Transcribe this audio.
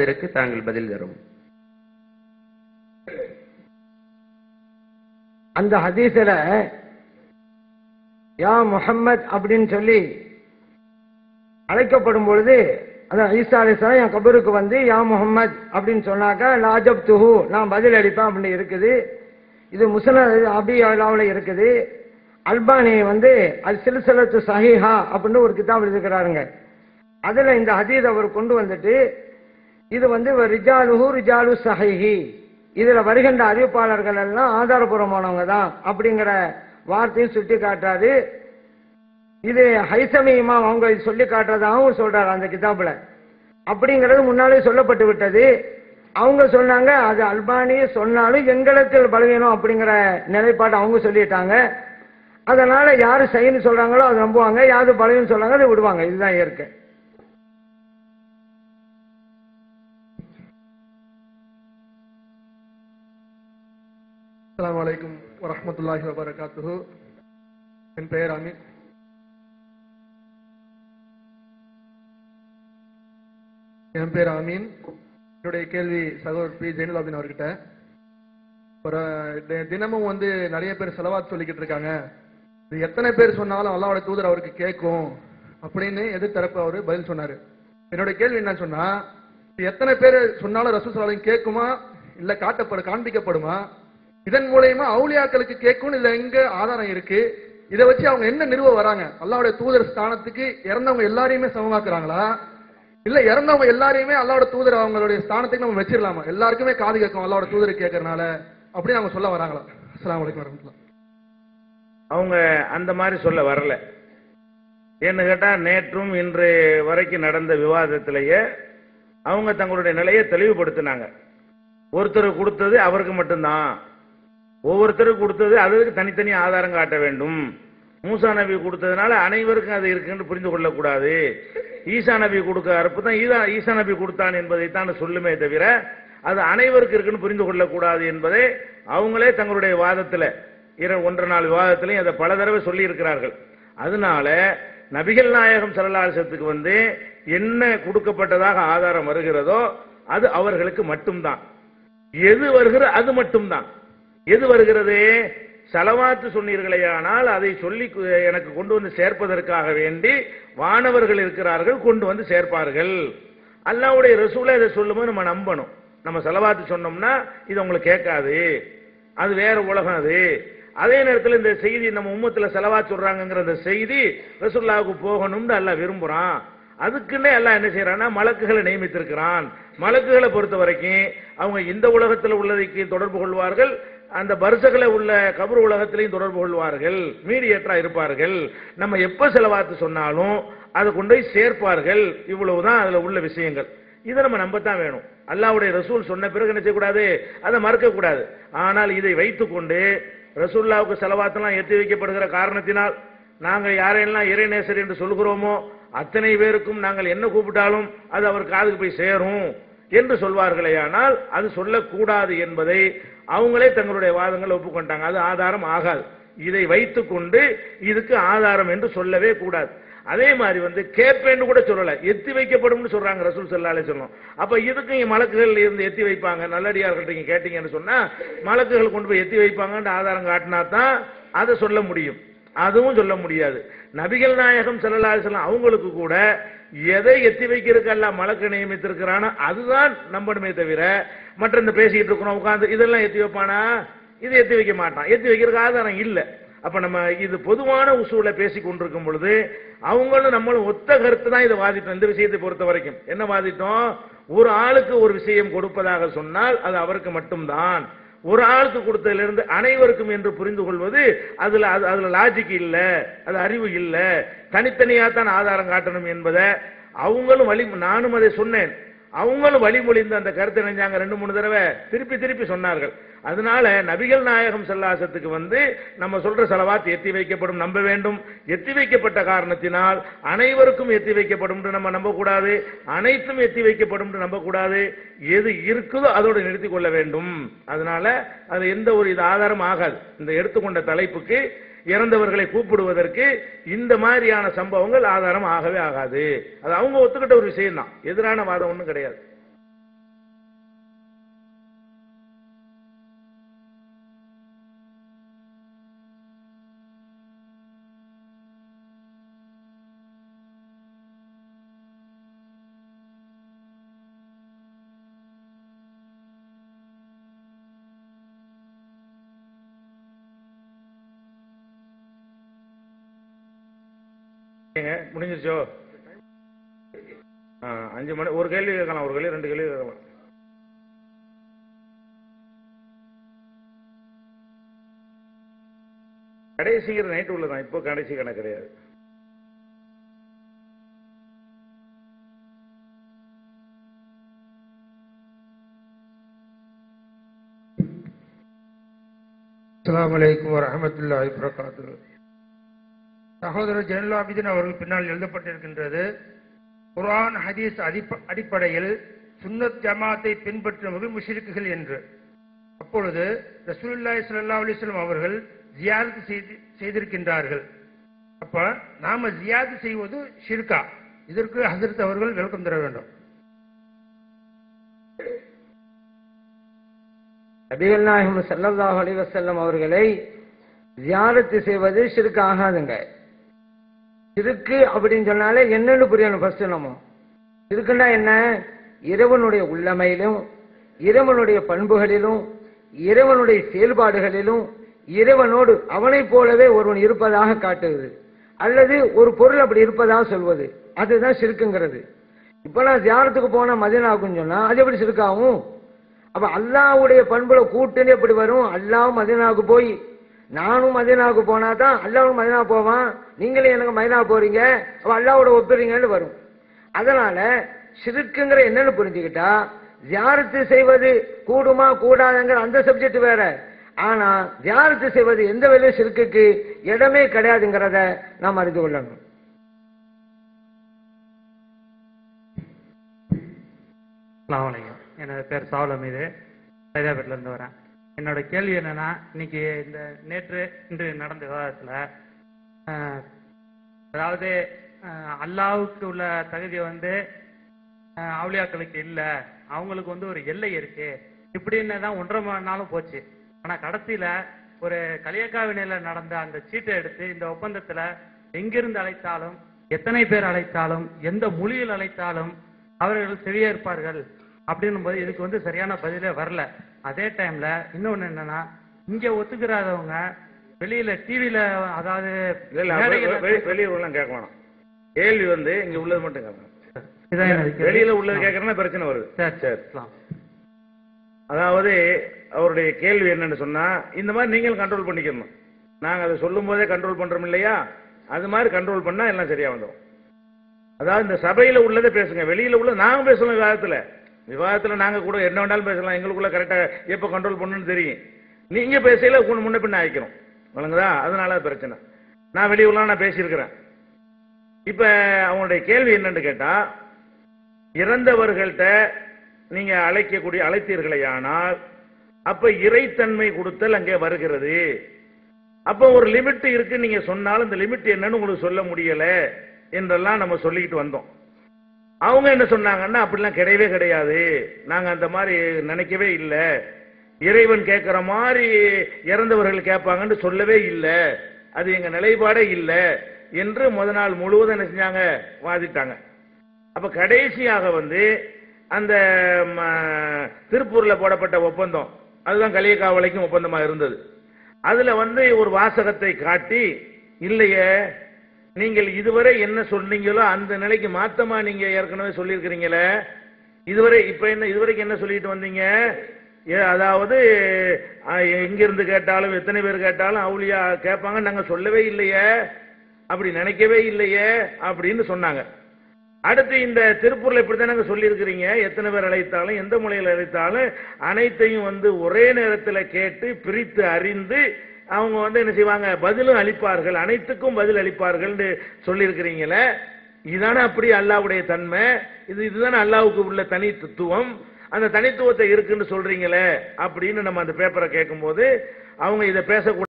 இதற்கு தாங்கள் பதில் தரும். அந்த ஹதீஸ்ல யா முஹம்மத் அப்படின்னு சொல்லி அழைக்கப்படும் பொழுது அந்த ஈசா அலைஹிஸ்ஸலாம் என் கபருக்கு வந்து யா முஹம்மத் அப்படின்னு சொன்னாக்கா லாஜப் துஹு நான் பதில் அளிப்பேன் அப்படின்னு இருக்குது. இது முஸ்னத் அபி அலாவுல இருக்குது. அல்பானி வந்து அல் சில்சிலத்து சஹீஹா அப்படின்னு ஒரு கிதாப் எழுதிக்கிறாருங்க. அதுல இந்த ஹதீஸ் அவர் கொண்டு வந்துட்டு இது வந்து ரிஜாலுஹு ரிஜாலு சஹீஹி, இதுல வருகின்ற அறிவிப்பாளர்கள் எல்லாம் ஆதாரபூர்வமானவங்க தான் அப்படிங்கிற வார்த்தையும் சுட்டி காட்டுறாரு. இது ஹைசமி இமாம் அவங்க சொல்லி காட்டுறதாகவும் சொல்றாரு அந்த கிதாபுல. அப்படிங்கிறது முன்னாலே சொல்லப்பட்டு விட்டது. அவங்க சொன்னாங்க அது அல்பானி சொன்னாலும் எங்களுக்கு பலவீனம் அப்படிங்கிற நிலைப்பாடு அவங்க சொல்லிட்டாங்க. அதனால யாரு சைன்னு சொல்றாங்களோ அதை நம்புவாங்க, யாரு பலவீனம் சொல்றாங்க அதை விடுவாங்க. இதுதான் இயற்கை. அஸ்ஸலாமு அலைக்கும் வரஹ்மத்துல்லாஹி வபரகாத்துஹு. என் பெயர் அமீன். என்னுடைய கேள்வி சகோதரர் பி ஜெயினுலாபின் அவர்கிட்ட. ஒரு தினமும் வந்து நிறைய பேர் செலவாத் சொல்லிக்கிட்டு இருக்காங்க. இது எத்தனை பேர் சொன்னாலும் அல்லாஹ்வுடைய தூதர் அவருக்கு கேட்கும் அப்படின்னு எதிர்த்தரப்பு அவரு பதில் சொன்னாரு. என்னுடைய கேள்வி என்ன சொன்னா, எத்தனை பேர் சொன்னாலும் ரசூல் ஸல்லல்லாஹு அலைஹி வஸல்லம் கேட்குமா இல்ல காண்பிக்கப்படுமா? இதன் மூலமா அவுலியாக்களுக்கு கேட்கும் இதுல எங்க ஆதாரம் இருக்கு? இதை வச்சு அவங்க என்ன நிறுவ வராங்க? அல்லாஹ்வுடைய தூதர் ஸ்தானத்துக்கு இறந்தவங்க எல்லாரையுமே சமமாக்குறாங்களா? இல்ல இறந்தவங்க எல்லாரையுமே அல்லாஹ்வுடைய தூதர் அவங்களுடைய ஸ்தானத்துக்கு நம்ம வச்சிடலாமா? எல்லாருக்குமே காது கேட்கும் அல்லாஹ்வுடைய தூதர் கேட்கறதுனால அப்படின்னு அவங்க சொல்ல வராங்களா? அஸ்ஸலாமு அலைக்கும் வரஹ்மத்துல்லாஹ். அவங்க அந்த மாதிரி சொல்ல வரல. ஏன்னு கேட்டா நேற்றும் இன்று வரைக்கும் நடந்த விவாதத்திலேயே அவங்க தங்களுடைய நிலையை தெளிவுபடுத்தினாங்க. ஒருத்தர் கொடுத்தது அவருக்கு மட்டும்தான், ஒவ்வொருத்தருக்கு கொடுத்தது அதுக்கு தனித்தனி ஆதாரம் காட்ட வேண்டும். மூசா நபி கொடுத்ததுனால அனைவருக்கும் அது இருக்குன்னு புரிந்து கொள்ளக்கூடாது. ஈசா நபி கொடுக்க அறுப்பு தான் ஈசா நபி கொடுத்தான் என்பதைத்தான் சொல்லுமே தவிர அது அனைவருக்கு இருக்குன்னு புரிந்து கொள்ளக்கூடாது என்பதை அவங்களே தங்களுடைய வாதத்தில் 1.5 நாள் விவாதத்திலையும் அதை பல தடவை சொல்லி இருக்கிறார்கள். அதனால நபிகள் நாயகம் ஸல்லல்லாஹு அலைஹி வஸல்லத்துக்கு வந்து என்ன கொடுக்கப்பட்டதாக ஆதாரம் வருகிறதோ அது அவர்களுக்கு மட்டும்தான். எது வருகிற அது மட்டும்தான். எது வருகிறது? ஸலவாத்து சொன்னீர்களேயானால் அதை சொல்லி எனக்கு கொண்டு வந்து சேர்ப்பதற்காக வேண்டி வானவர்கள் இருக்கிறார்கள், கொண்டு வந்து சேர்ப்பார்கள். அல்லாஹ்வுடைய ரசூலை இதை சொல்லும்போது நம்ம நம்பணும். நம்ம ஸலவாத்து சொன்னோம்னா இது உங்களுக்கு கேட்காது, அது வேற உலகம். அது அதே நேரத்தில் இந்த செய்தி நம்ம உம்மத்துல ஸலவாத் சொல்றாங்கிற அந்த செய்தி ரசூலுல்லாஹ்வுக்கு போகணும்னு அல்லாஹ் விரும்புறான். அதுக்குன்னே எல்லாம் என்ன செய்யறான்னா மலக்குகளை நியமித்திருக்கிறான். மலக்குகளை பொறுத்த வரைக்கும் அவங்க இந்த உலகத்தில் உள்ளதைக்கு தொடர்பு கொள்வார்கள், அந்த பர்சகல உள்ள கபர் உலகத்திலையும் தொடர்பு கொள்வார்கள், மீடியேட்டரா இருப்பார்கள். நம்ம எப்ப ஸலவாத்து சொன்னாலும் அதை கொண்டு போய் சேர்ப்பார்கள். இவ்வளவுதான் அதுல உள்ள விஷயங்கள். இதை நம்ம நம்பத்தான் வேணும். அல்லாஹ்வுடைய ரசூல் சொன்ன பிறகு என்ன செய்யக்கூடாது? அதை மறக்க கூடாது. ஆனால் இதை வைத்துக்கொண்டு ரசூலுல்லாஹ்வுக்கு ஸலவாத்தெல்லாம் ஏற்றி வைக்கப்படுகிற காரணத்தினால் நாங்கள் யாரையெல்லாம் இறைநேசர் என்று சொல்கிறோமோ அத்தனை பேருக்கும் நாங்கள் என்ன கூப்பிட்டாலும் அது அவர் காதுக்கு போய் சேரும் என்று சொல்வார்களே. ஆனால் அது சொல்லக்கூடாது என்பதை அவங்களே தங்களுடைய வாதங்களை ஒப்புக்கொண்டாங்க. அது ஆதாரம் ஆகாது. இதை வைத்துக்கொண்டு இதுக்கு ஆதாரம் என்று சொல்லவே கூடாது. அதே மாதிரி வந்து கேட்பேன்னு கூட சொல்லல, எத்தி வைக்கப்படும் சொல்றாங்க ரசூல் ஸல்லல்லாஹு அலைஹி வஸல்லம். அப்ப இதுக்கு மலக்குகள் இருந்து எத்தி வைப்பாங்க. நல்லடியார்கள்ட்ட நீங்க கேட்டீங்கன்னு சொன்னா மலக்குகள் கொண்டு போய் எத்தி வைப்பாங்கன்னு ஆதாரம் காட்டினா தான் அதை சொல்ல முடியும். அதுவும் சொல்ல முடியாது. நபிகள் நாயகம் ஸல்லல்லாஹு அலைஹி வஸல்லம் அவங்களுக்கு கூட எதை எத்தி வைக்கிறதுக்கு எல்லாம் மலக்கு நியமித்திருக்கிறானோ அதுதான் நம்பணுமே தவிர மற்ற இந்த பேசிக்கிட்டு இருக்கிறோம் உட்கார்ந்து இதெல்லாம் எத்தி வைப்பானா? இது எத்தி வைக்க மாட்டான். எத்தி வைக்கிறதுக்கு ஆதாரம் இல்லை. அப்ப நம்ம இது பொதுவான உசூலை பேசி கொண்டிருக்கும் பொழுது அவங்களும் நம்மளும் ஒத்த கருத்து தான் இதை வாதிட்டோம். இந்த விஷயத்தை பொறுத்த வரைக்கும் என்ன வாதிட்டோம்? ஒரு ஆளுக்கு ஒரு விஷயம் கொடுப்பதாக சொன்னால் அது அவருக்கு மட்டும்தான். ஒரு ஆளுக்கு கொடுத்ததிலிருந்து அனைவருக்கும் என்று புரிந்து கொள்வது அதுல லாஜிக் இல்ல, அது அறிவு இல்ல. தனித்தனியா தான் ஆதாரம் காட்டணும் என்பதை அவங்களும் நானும் அதை சொன்னேன். அவங்களும் வழிமொழிந்து அந்த கருத்தை நினைஞ்சாங்க. 2-3 தடவை திருப்பி சொன்னார்கள். அதனால நபிகள் நாயகம் ஸல்லல்லாஹு அலைஹி வஸல்லத்துக்கு வந்து நம்ம சொல்ற ஸலவாத் எத்தி வைக்கப்படும் நம்ப வேண்டும். எத்தி வைக்கப்பட்ட காரணத்தினால் அனைவருக்கும் எத்தி வைக்கப்படும் நம்ம நம்பக்கூடாது, அனைத்தும் எத்தி வைக்கப்படும் நம்பக்கூடாது. எது இருக்குதோ அதோடு நிறுத்திக் கொள்ள வேண்டும். அதனால அது எந்த ஒரு இது ஆதாரம் ஆகாது. இந்த எடுத்துக்கொண்ட தலைப்புக்கு இறந்தவர்களை கூப்பிடுவதற்கு இந்த மாதிரியான சம்பவங்கள் ஆதாரம் ஆகவே ஆகாது. அது அவங்க ஒத்துக்கிட்ட ஒரு விஷயம் தான், எதிரான வாதம் ஒன்றும் கிடையாது. முடிஞ்சிருச்சோ? 5 மணி. ஒரு கேள்வி கேட்கலாம், ஒரு கேள்வி 2 கேள்வி கேட்கலாம். கடைசிக்கிற நைட்டு உள்ளதான், இப்போ கடைசி கணக்கு கிடையாது. அஸ்ஸலாமு அலைக்கும் வரஹ்மத்துல்லாஹி வபரகாத்துஹு. சகோதரர் ஜைனுல் ஆபிதீன் அவர்கள் பின்னால் எழுதப்பட்டிருக்கின்றது, குர்ஆன் ஹதீஸ் அடிப்படையில் சுன்னத் ஜமாத்தை பின்பற்றுபவர்கள் முஷ்ரிக்குகள் என்று. அப்பொழுது ரசூலுல்லாஹி ஸல்லல்லாஹு அலைஹி வஸல்லம் அவர்கள் ஜியாரத் செய்திருக்கின்றார்கள். அப்ப நாம ஜியாரத் செய்வது ஷிர்கா? இதற்கு ஹஜ்ரத் அவர்கள் விளக்கம் தர வேண்டும். நபிகள் நாயகம் ஸல்லல்லாஹு அலைஹி வஸல்லம் அவர்களை ஜியாரத் செய்வது ஷிர்க் ஆகாதுங்க. ஷிர்க் அப்படின்னு சொன்னாலே என்னன்னு புரியணும். ஃபர்ஸ்ட் நம்ம ஷிர்க்னா என்ன? இறைவனுடைய உள்ளமையிலும் இறைவனுடைய பண்புகளிலும் இறைவனுடைய செயல்பாடுகளிலும் இறைவனோடு அவனை போலவே ஒருவன் இருப்பதாக காட்டுவது, அல்லது ஒரு பொருள் அப்படி இருப்பதாக சொல்வது, அதுதான் ஷிர்க்குங்கிறது. இப்ப நான் ஜியாரத்துக்கு போன மதீனாவுக்குன்னு சொன்னா அது எப்படி ஷிர்காகும்? அப்ப அல்லாஹ்வுடைய பண்புல கூட்டணி எப்படி வரும்? அல்லாஹ் மதீனாவுக்கு போய் நானும் மதீனாவுக்கு போனா தான் அல்லாஹ்வும் மதீனா போவான், நீங்களே எனக்கு மதீனா போறீங்க, அப்ப அல்லாஹ்வோட ஒப்புறீங்கன்னு வரும். அதனால ஷிர்க்குங்கிற என்னன்னு புரிஞ்சுக்கிட்டா, ஜியாரத்து செய்வது கூடுமா கூடாதுங்கிற அந்த சப்ஜெக்ட் வேற. ஆனா ஜியாரத்து செய்வது எந்த வேலையும் ஷிர்க்குக்கு இடமே கிடையாதுங்கிறத நாம் அறிந்து கொள்ளணும். என்னோட பேர் சாவல் அமீது, ஹைதராபாத்ல இருந்து வரேன். என்னோட கேள்வி என்னன்னா, இன்னைக்கு இந்த இன்று நடந்த விவாதத்துல அதாவது அல்லாஹ்வுக்கு உள்ள தகுதி அவுலியாக்களுக்கு இல்ல, அவங்களுக்கு ஒரு எல்லை இருக்கு இப்படின்னு தான் 1.5 மணி நாளும் போச்சு. ஆனா கடைசியில ஒரு கலியக்காவினையில நடந்த அந்த சீட்டை எடுத்து இந்த ஒப்பந்தத்துல எங்கிருந்து அழைத்தாலும், எத்தனை பேர் அழைத்தாலும், எந்த மொழியில் அழைத்தாலும் அவர்கள் செவியேற்பார்கள் அப்படின்னும் போது இதுக்கு சரியான பதிலே வரல. அதே டைம்ல இன்னொன்னு என்னன்னா, இங்க ஒத்துக்கிறாதவங்க வெளியில டிவில, அதாவது வெளியே உள்ள கேட்க வேணாம், கேள்வி இங்க உள்ளது மட்டும் கேட்கணும். வெளியில உள்ளது கேட்கறதுனா பிரச்சனை வருது. சரி, அதாவது அவருடைய கேள்வி என்னன்னு சொன்னா, இந்த மாதிரி நீங்களும் கண்ட்ரோல் பண்ணிக்கணும். நாங்க அதை சொல்லும் போதே கண்ட்ரோல் பண்றோம் இல்லையா, அது மாதிரி கண்ட்ரோல் பண்ணா எல்லாம் சரியா வந்துடும். அதாவது இந்த சபையில உள்ளதை பேசுங்க, வெளியில உள்ள நாங்க பேசலாம். விவாதத்துல நாங்க கூட என்ன வேணாலும் பேசலாம், எங்களுக்குள்ள கரெக்டா எப்ப கண்ட்ரோல் பண்ணணும்னு தெரியும். நீங்க பேசல முன்ன பின்ன ஆயிக்கணும், வழங்குதா? அதனால பிரச்சனை. நான் வெளியுள்ள நான் பேசியிருக்கிறேன். இப்ப அவங்களுடைய கேள்வி என்னன்னு கேட்டா, இறந்தவர்கள்ட்ட நீங்க அழைத்தீர்களே ஆனால் அப்ப இறைத்தன்மை கொடுத்தல் அங்கே வருகிறது. அப்ப ஒரு லிமிட் இருக்கு, நீங்க சொன்னாலும் இந்த லிமிட் என்னன்னு உங்களுக்கு சொல்ல முடியல என்றெல்லாம் நம்ம சொல்லிக்கிட்டு வந்தோம். அவங்க என்ன சொன்னாங்கன்னா, அப்படிலாம் கிடையவே கிடையாது, நாங்க அந்த மாதிரி நினைக்கவே இல்லை, இறைவன் கேட்கிற மாதிரி இறந்தவர்கள் கேட்பாங்கன்னு சொல்லவே இல்லை, அது எங்க நிலைப்பாடே இல்லை என்று முத நாள் முழுவதும் என்ன செஞ்சாங்க, வாதிட்டாங்க. அப்ப கடைசியாக அந்த திருப்பூர்ல போடப்பட்ட ஒப்பந்தம், அதுதான் கலியக்காவலைக்கும் ஒப்பந்தமா இருந்தது. அதுல ஒரு வாசகத்தை காட்டி, இல்லையே நீங்கள் இதுவரை என்ன சொன்னீங்களோ அந்த நிலைக்கு மாத்தமா நீங்க ஏற்கனவே சொல்லியிருக்கிறீங்களே, இதுவரைக்கும் என்ன சொல்லிட்டு வந்தீங்க, அதாவது எங்கிருந்து கேட்டாலும் எத்தனை பேர் கேட்டாலும் அவுலியா கேட்பாங்க நாங்க சொல்லவே இல்லையே, அப்படி நினைக்கவே இல்லையே அப்படின்னு சொன்னாங்க. அடுத்து இந்த திருப்பூர்ல இப்படித்தானங்க சொல்லி இருக்கிறீங்க, எத்தனை பேர் அழைத்தாலும் எந்த மொழியில் அழைத்தாலும் அனைத்தையும் ஒரே நேரத்தில் கேட்டு பிரித்து அறிந்து அவங்க என்ன செய்வாங்க, பதிலும் அளிப்பார்கள், அனைத்துக்கும் பதில் அளிப்பார்கள் சொல்லி இருக்கிறீங்களே, இதுதானே அப்படி அல்லாஹ்வுடைய தன்மை, இதுதானே அல்லாஹ்வுக்கு உள்ள தனித்துவம், அந்த தனித்துவத்தை இருக்குன்னு சொல்றீங்களே அப்படின்னு நம்ம அந்த பேப்பரை கேட்கும் போது அவங்க இதை பேசக்கூடாது.